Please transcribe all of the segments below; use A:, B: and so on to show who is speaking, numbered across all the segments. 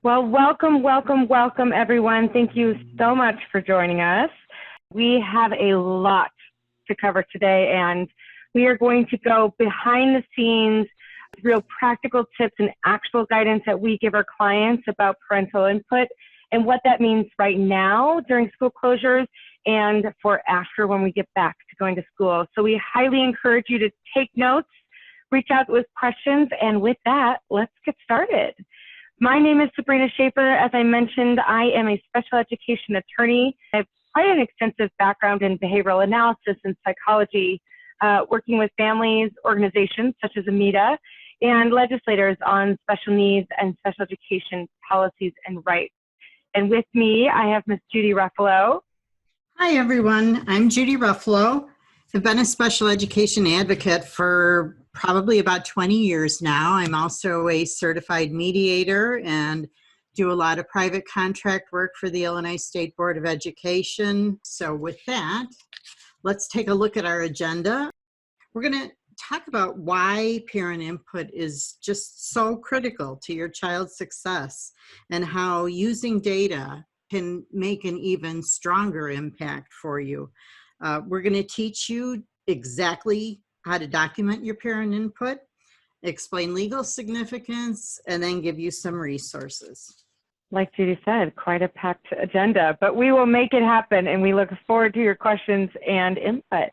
A: Well, welcome, everyone. Thank you so much for joining us. We have a lot to cover today, and we are going to go behind the scenes, real practical tips and actual guidance that we give our clients about parental input and what that means right now during school closures and for after when we get back to going to school. So we highly encourage you to take notes, reach out with questions, and with that, let's get started. My name is Sabrina Shafer. As I mentioned, I am a special education attorney. I have quite an extensive background in behavioral analysis and psychology, working with families, organizations such as Amita, and legislators on special needs and special education policies and rights. And with me, I have Ms. Judy Ruffulo.
B: Hi, everyone. I'm Judy Ruffulo. I've been a special education advocate for probably about 20 years now. I'm also a certified mediator and do a lot of private contract work for the Illinois State Board of Education. So with that, let's take a look at our agenda. We're going to talk about why parent input is just so critical to your child's success and how using data can make an even stronger impact for you. We're going to teach you exactly how to document your parent input, explain legal significance, and then give you some resources.
A: Like Judy said, quite a packed agenda, but we will make it happen, and we look forward to your questions and input.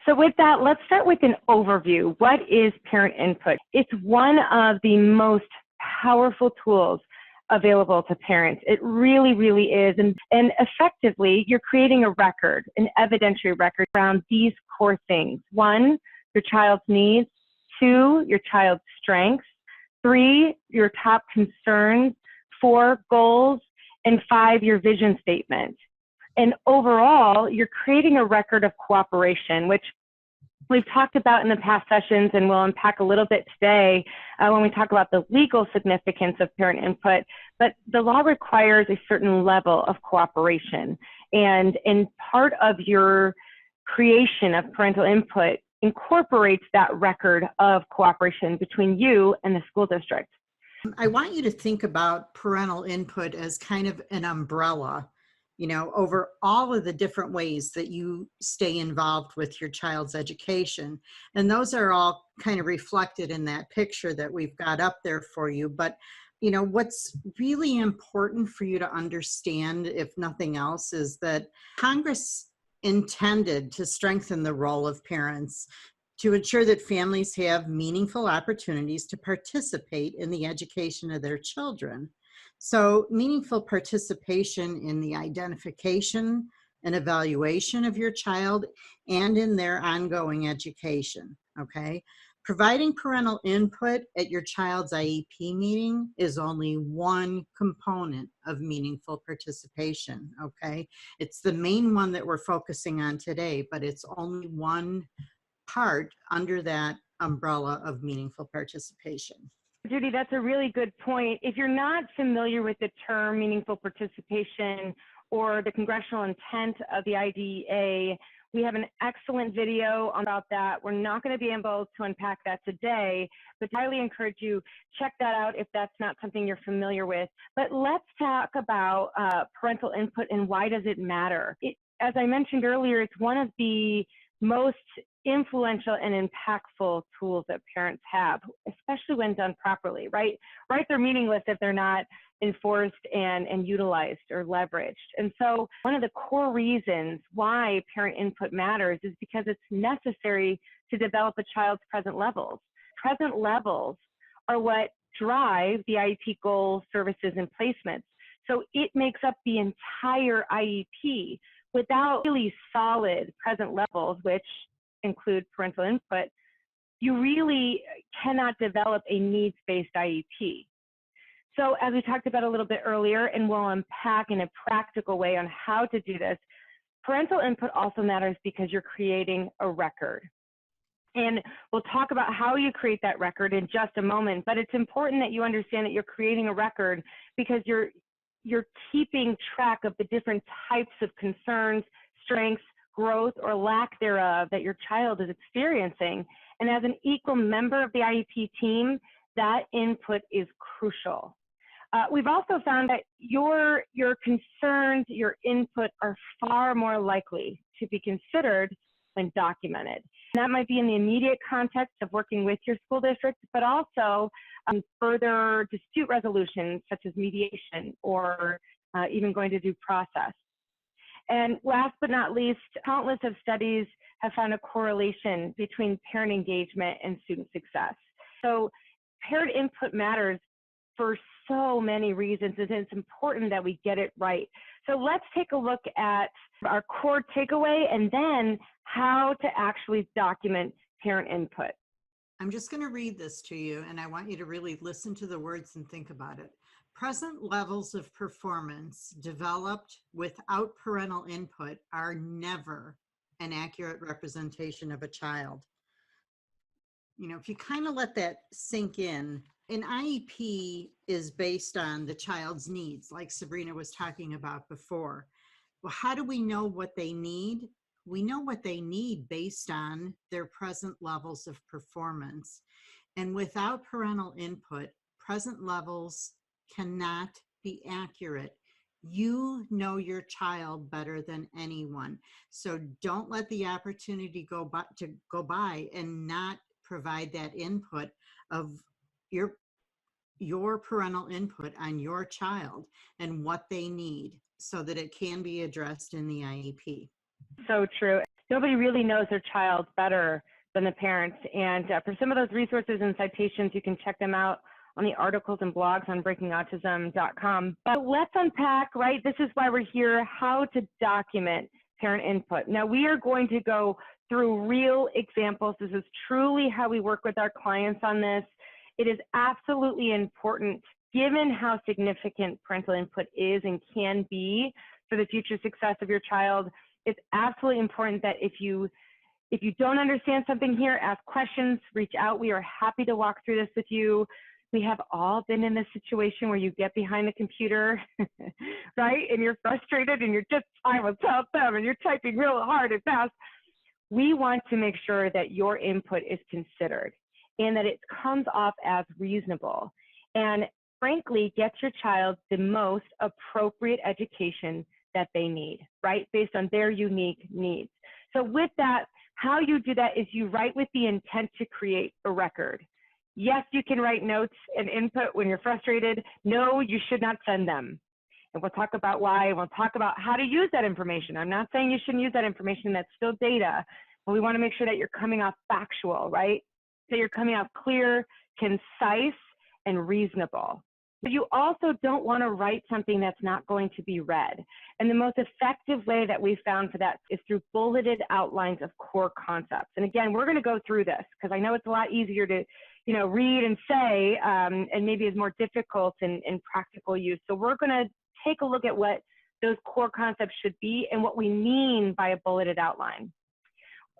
A: So with that, let's start with an overview. What is parent input? It's one of the most powerful tools available to parents. It really, really is. And effectively, you're creating a record, an evidentiary record around these core things. 1, your child's needs. 2, your child's strengths. 3, your top concerns. 4, goals. And 5, your vision statement. And overall, you're creating a record of cooperation, which we've talked about in the past sessions, and we'll unpack a little bit today when we talk about the legal significance of parent input. But the law requires a certain level of cooperation. And part of your creation of parental input incorporates that record of cooperation between you and the school district.
B: I want you to think about parental input as kind of an umbrella, over all of the different ways that you stay involved with your child's education. And those are all kind of reflected in that picture that we've got up there for you. But, what's really important for you to understand, if nothing else, is that Congress intended to strengthen the role of parents to ensure that families have meaningful opportunities to participate in the education of their children. So meaningful participation in the identification and evaluation of your child and in their ongoing education, okay? Providing parental input at your child's IEP meeting is only one component of meaningful participation, okay? It's the main one that we're focusing on today, but it's only one part under that umbrella of meaningful participation.
A: Judy, that's a really good point. If you're not familiar with the term meaningful participation or the congressional intent of the IDEA, we have an excellent video about that. We're not going to be able to unpack that today, but I highly encourage you check that out if that's not something you're familiar with. But let's talk about parental input and why does it matter? As I mentioned earlier, it's one of the most influential and impactful tools that parents have, especially when done properly, right? Right, they're meaningless if they're not enforced and utilized or leveraged. And so one of the core reasons why parent input matters is because it's necessary to develop a child's present levels. Present levels are what drive the IEP goals, services, and placements. So it makes up the entire IEP. Without really solid present levels, which include parental input, you really cannot develop a needs-based IEP. So as we talked about a little bit earlier, and we'll unpack in a practical way on how to do this, parental input also matters because you're creating a record. And we'll talk about how you create that record in just a moment, but it's important that you understand that you're creating a record because you're keeping track of the different types of concerns, strengths, growth, or lack thereof that your child is experiencing. And as an equal member of the IEP team, that input is crucial. We've also found that your concerns, your input are far more likely to be considered when documented. And that might be in the immediate context of working with your school district, but also further dispute resolution, such as mediation or even going to due process. And last but not least, countless of studies have found a correlation between parent engagement and student success. So parent input matters for so many reasons, and it's important that we get it right. So let's take a look at our core takeaway and then how to actually document parent input.
B: I'm just going to read this to you, and I want you to really listen to the words and think about it. Present levels of performance developed without parental input are never an accurate representation of a child. You know, if you kind of let that sink in, an IEP is based on the child's needs, like Sabrina was talking about before. Well, how do we know what they need? We know what they need based on their present levels of performance. And without parental input, present levels cannot be accurate. You know your child better than anyone. So don't let the opportunity go by and not provide that input of your parental input on your child and what they need so that it can be addressed in the IEP.
A: So true. Nobody really knows their child better than the parents. And for some of those resources and citations, you can check them out on the articles and blogs on breakingautism.com. But let's unpack, right? This is why we're here, how to document parent input. Now, we are going to go through real examples. This is truly how we work with our clients on this. It is absolutely important, given how significant parental input is and can be for the future success of your child. It's absolutely important that if you don't understand something here, ask questions, reach out. We are happy to walk through this with you. We have all been in this situation where you get behind the computer, right? And you're frustrated and you're just trying to tell them and you're typing real hard and fast. We want to make sure that your input is considered and that it comes off as reasonable. And frankly, get your child the most appropriate education that they need, right? Based on their unique needs. So with that, how you do that is you write with the intent to create a record. Yes, you can write notes and input when you're frustrated. No, you should not send them. And we'll talk about why, and we'll talk about how to use that information. I'm not saying you shouldn't use that information, that's still data, but we want to make sure that you're coming off factual, right? That you're coming out clear, concise, and reasonable. But you also don't want to write something that's not going to be read. And the most effective way that we found for that is through bulleted outlines of core concepts. And again, we're going to go through this because I know it's a lot easier to, read and say, and maybe is more difficult in practical use. So we're going to take a look at what those core concepts should be and what we mean by a bulleted outline.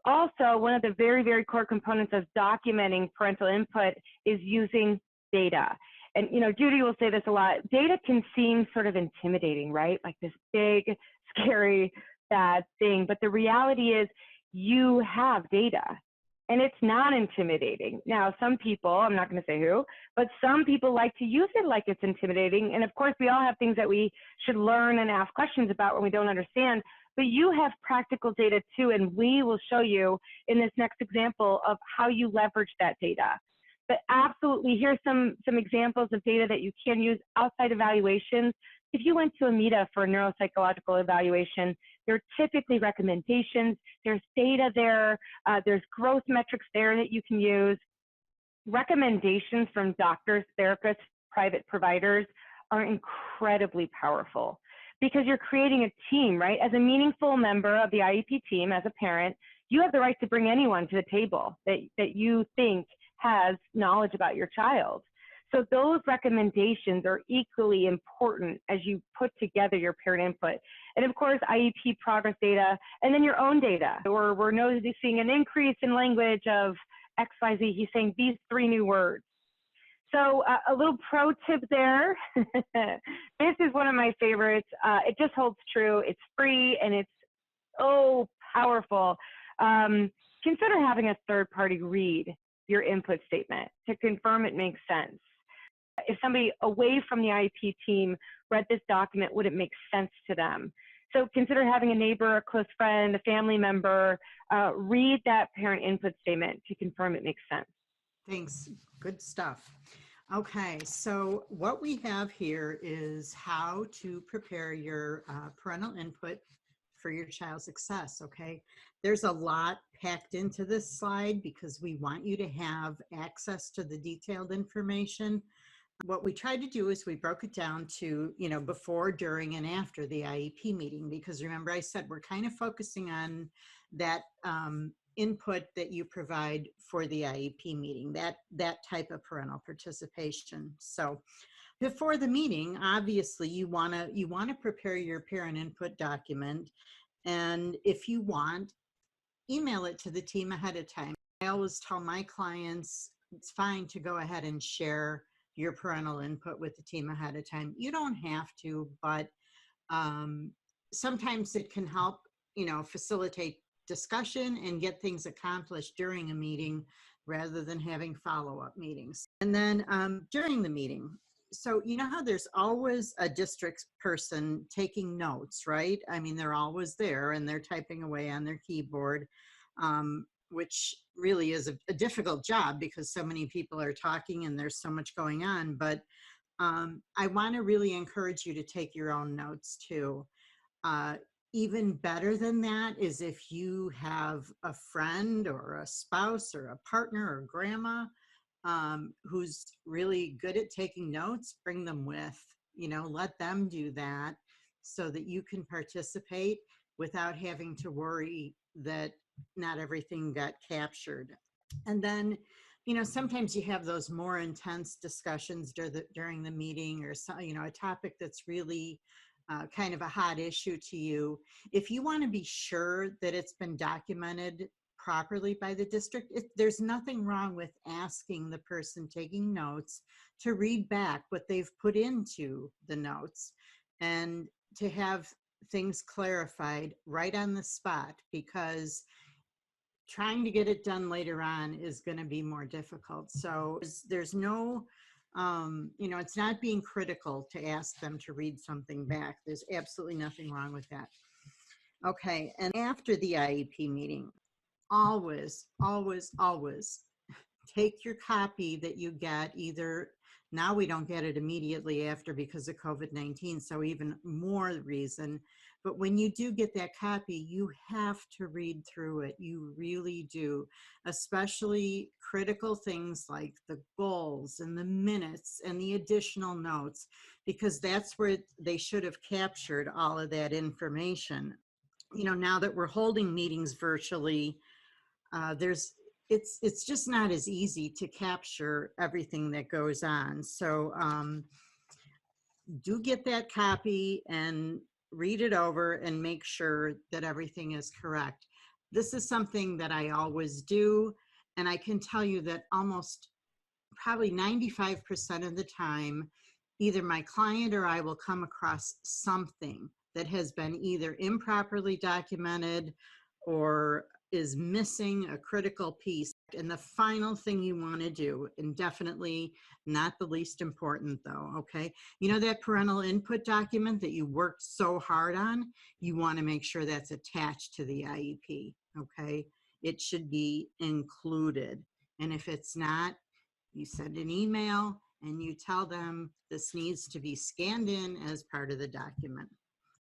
A: Also, one of the very, very core components of documenting parental input is using data. And, Judy will say this a lot, data can seem sort of intimidating, right? Like this big, scary, bad thing. But the reality is you have data and it's not intimidating. Now, some people, I'm not going to say who, but some people like to use it like it's intimidating. And of course, we all have things that we should learn and ask questions about when we don't understand. But you have practical data too, and we will show you in this next example of how you leverage that data. But absolutely, here's some examples of data that you can use outside evaluations. If you went to Amita for a neuropsychological evaluation, there are typically recommendations, there's data there, there's growth metrics there that you can use. Recommendations from doctors, therapists, private providers are incredibly powerful because you're creating a team, right? As a meaningful member of the IEP team, as a parent, you have the right to bring anyone to the table that you think has knowledge about your child. So those recommendations are equally important as you put together your parent input. And of course, IEP progress data, and then your own data. Or we're noticing an increase in language of XYZ. He's saying these 3 new words. So a little pro tip there. This is one of my favorites. It just holds true. It's free and it's powerful. Consider having a third party read your input statement to confirm it makes sense. If somebody away from the IEP team read this document, would it make sense to them? So consider having a neighbor, a close friend, a family member read that parent input statement to confirm it makes sense.
B: Thanks. Good stuff. Okay, so what we have here is how to prepare your parental input for your child's success, okay? There's a lot packed into this slide because we want you to have access to the detailed information. What we tried to do is we broke it down to, before, during, and after the IEP meeting, because remember I said we're kind of focusing on that input that you provide for the IEP meeting, that type of parental participation. So before the meeting, obviously you want to prepare your parent input document, and if you want, email it to the team ahead of time. I always tell my clients it's fine to go ahead and share your parental input with the team ahead of time. You don't have to, but sometimes it can help, facilitate discussion and get things accomplished during a meeting rather than having follow-up meetings. And then during the meeting, so you know how there's always a district person taking notes, right? I mean, they're always there and they're typing away on their keyboard, which really is a difficult job because so many people are talking and there's so much going on. But I want to really encourage you to take your own notes too. Even better than that is if you have a friend or a spouse or a partner or grandma who's really good at taking notes, bring them with, let them do that so that you can participate without having to worry that not everything got captured. And then, sometimes you have those more intense discussions during the meeting, or a topic that's really kind of a hot issue to you. If you want to be sure that it's been documented properly by the district, there's nothing wrong with asking the person taking notes to read back what they've put into the notes and to have things clarified right on the spot, because trying to get it done later on is going to be more difficult. So there's no it's not being critical to ask them to read something back. There's absolutely nothing wrong with that. Okay, and after the IEP meeting, always, always, always take your copy that you get. Either now we don't get it immediately after because of COVID-19, so even more reason. But when you do get that copy, you have to read through it. You really do, especially critical things like the goals and the minutes and the additional notes, because that's where they should have captured all of that information. Now that we're holding meetings virtually, it's just not as easy to capture everything that goes on. So do get that copy and read it over and make sure that everything is correct. This is something that I always do, and I can tell you that almost probably 95% of the time, either my client or I will come across something that has been either improperly documented or is missing a critical piece. And the final thing you want to do, and definitely not the least important though, okay, that parental input document that you worked so hard on, you want to make sure that's attached to the IEP, okay? It should be included. And if it's not, you send an email and you tell them this needs to be scanned in as part of the document.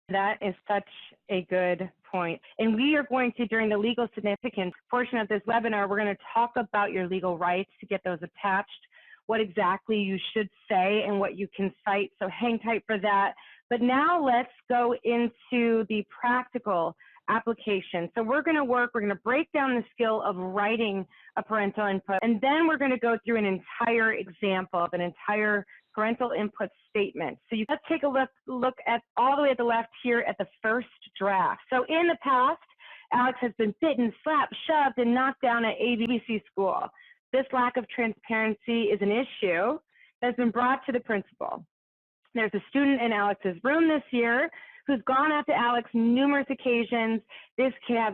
A: That is such a good point. And we are going to, during the legal significance portion of this webinar, we're going to talk about your legal rights to get those attached, what exactly you should say and what you can cite. So hang tight for that. But now let's go into the practical application. So we're going to break down the skill of writing a parental input, and then we're going to go through an entire example of an entire parental input statement. So let's take a look at all the way at the left here at the first draft. So in the past, Alex has been bitten, slapped, shoved, and knocked down at ABC school. This lack of transparency is an issue that's been brought to the principal. There's a student in Alex's room this year who's gone after Alex numerous occasions. This kid has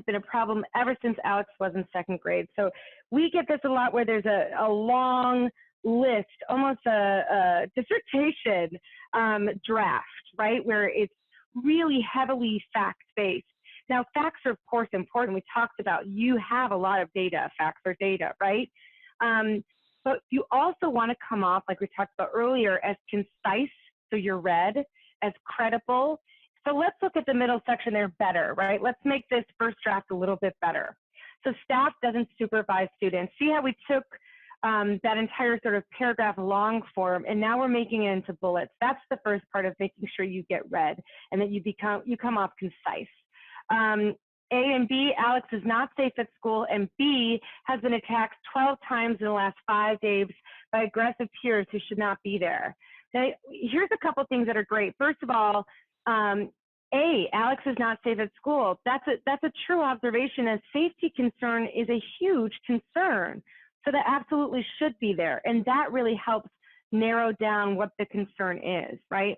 A: been a problem ever since Alex was in second grade. So we get this a lot where there's a long list, almost a dissertation draft, right, where it's really heavily fact-based. Now, facts are, of course, important. We talked about you have a lot of data. Facts are data, right? But you also want to come off, like we talked about earlier, as concise, so you're read, as credible. So let's look at the middle section there better, right? Let's make this first draft a little bit better. So staff doesn't supervise students. See how we took that entire sort of paragraph long form, and now we're making it into bullets. That's the first part of making sure you get read and that you come off concise. A and B, Alex is not safe at school, and B has been attacked 12 times in the last 5 days by aggressive peers who should not be there. Now, here's a couple things that are great. First of all, A, Alex is not safe at school. That's a true observation. A safety concern is a huge concern. So that absolutely should be there. And that really helps narrow down what the concern is, right?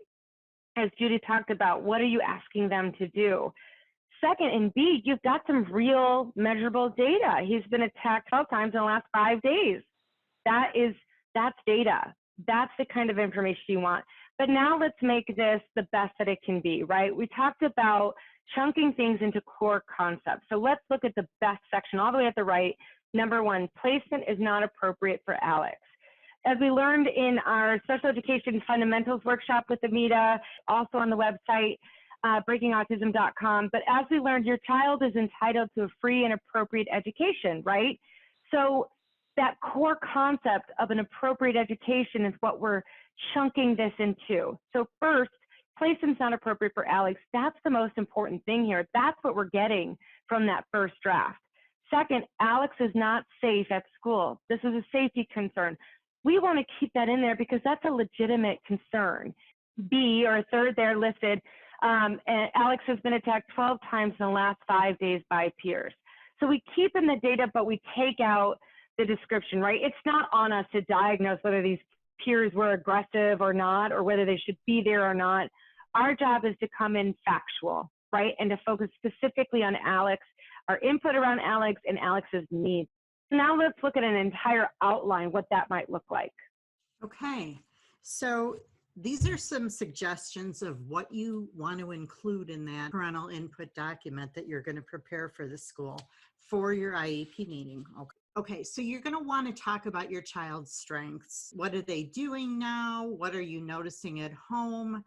A: As Judy talked about, what are you asking them to do? Second, in B, you've got some real measurable data. He's been attacked 12 times in the last 5 days. That's data. That's the kind of information you want. But now let's make this the best that it can be, right? We talked about chunking things into core concepts. So let's look at the best section all the way at the right. Number 1, placement is not appropriate for Alex. As we learned in our special education fundamentals workshop with Amita, also on the website, breakingautism.com. But as we learned, your child is entitled to a free and appropriate education, right? So that core concept of an appropriate education is what we're chunking this into. So first, placement's not appropriate for Alex. That's the most important thing here. That's what we're getting from that first draft. Second, Alex is not safe at school. This is a safety concern. We want to keep that in there because that's a legitimate concern. B, or third there listed, and Alex has been attacked 12 times in the last 5 days by peers. So we keep in the data, but we take out the description, right? It's not on us to diagnose whether these peers were aggressive or not, or whether they should be there or not. Our job is to come in factual, right? And to focus specifically on Alex, our input around Alex and Alex's needs. Now let's look at an entire outline, what that might look like.
B: Okay, so these are some suggestions of what you want to include in that parental input document that you're going to prepare for the school for your IEP meeting. Okay, so you're going to want to talk about your child's strengths. What are they doing now? What are you noticing at home?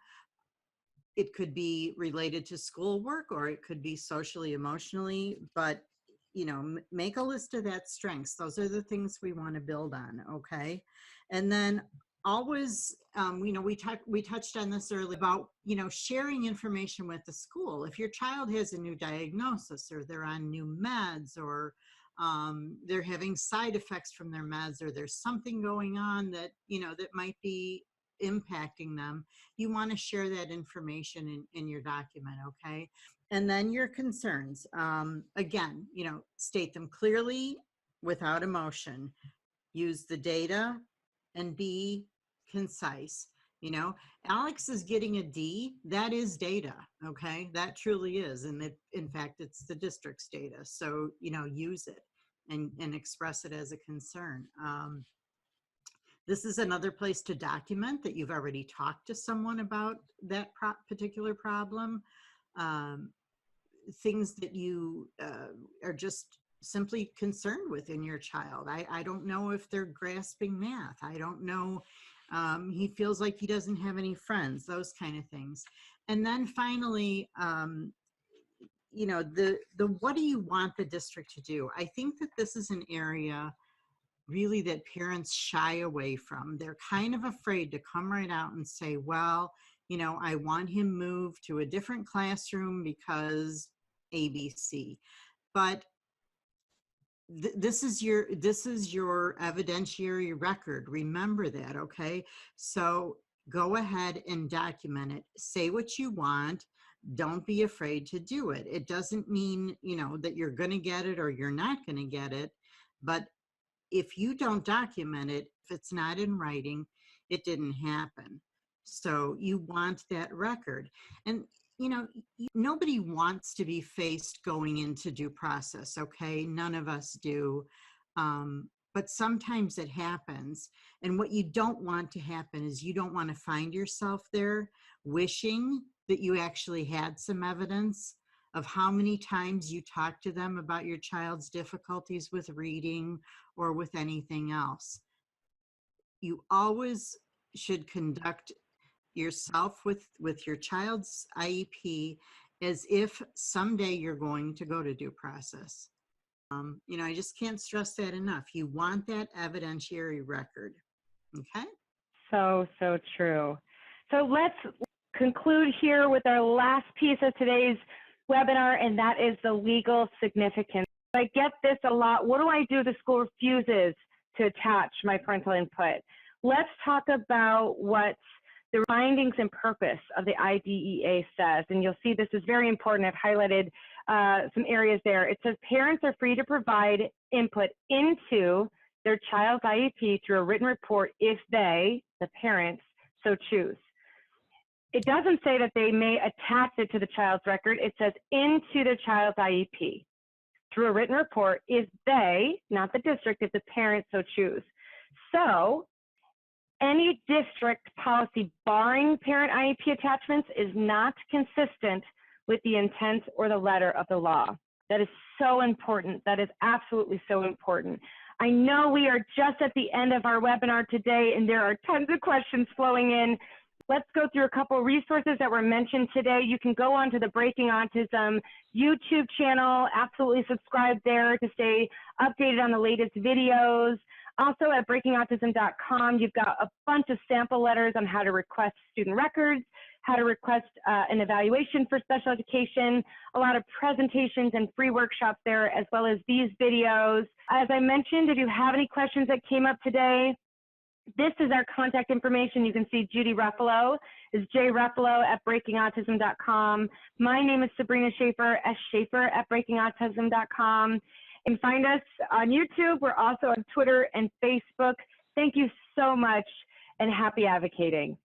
B: It could be related to schoolwork, or it could be socially, emotionally, but you know, make a list of that strengths. Those are the things we want to build on, okay? And then always, you know, we touched on this earlier about, you know, sharing information with the school. If your child has a new diagnosis, or they're on new meds, or they're having side effects from their meds, or there's something going on that, you know, that might be impacting them, you want to share that information in your document, okay? And then your concerns, again, you know, state them clearly without emotion. Use the data and be concise. You know, Alex is getting a D. That is data, okay? That truly is. And in fact, it's the district's data. So, you know, use it and express it as a concern. This is another place to document that you've already talked to someone about that particular problem. Things that you are just simply concerned with in your child. I don't know if they're grasping math. I don't know. He feels like he doesn't have any friends, those kind of things. And then finally, you know, the what do you want the district to do? I think that this is an area really that parents shy away from. They're kind of afraid to come right out and say, well, you know, I want him moved to a different classroom because ABC. But this is your evidentiary record. Remember that, okay? So go ahead and document it. Say what you want. Don't be afraid to do it. It doesn't mean, you know, that you're going to get it or you're not going to get it. But if you don't document it, if it's not in writing, it didn't happen. So you want that record. And, you know, nobody wants to be faced going into due process, okay? None of us do. but sometimes it happens. And what you don't want to happen is you don't want to find yourself there wishing that you actually had some evidence of how many times you talk to them about your child's difficulties with reading or with anything else. You always should conduct yourself with your child's IEP as if someday you're going to go to due process. You know, I just can't stress that enough. You want that evidentiary record, okay?
A: So, so true. So let's conclude here with our last piece of today's webinar, and that is the legal significance. I get this a lot. What do I do if the school refuses to attach my parental input? Let's talk about what the findings and purpose of the IDEA says, and you'll see this is very important. I've highlighted some areas there. It says parents are free to provide input into their child's IEP through a written report if they, the parents, so choose. It doesn't say that they may attach it to the child's record. It says into their child's IEP through a written report if they, not the district, if the parents so choose. So any district policy barring parent IEP attachments is not consistent with the intent or the letter of the law. That is so important. That is absolutely so important. I know we are just at the end of our webinar today, and there are tons of questions flowing in. Let's go through a couple of resources that were mentioned today. You can go onto the Breaking Autism YouTube channel, absolutely subscribe there to stay updated on the latest videos. Also at breakingautism.com, you've got a bunch of sample letters on how to request student records, how to request an evaluation for special education, a lot of presentations and free workshops there, as well as these videos. As I mentioned, if you have any questions that came up today, this is our contact information. You can see Judy Ruffulo is jruffulo@breakingautism.com. My name is Sabrina Shafer, sshafer@breakingautism.com. And find us on YouTube. We're also on Twitter and Facebook. Thank you so much, and happy advocating.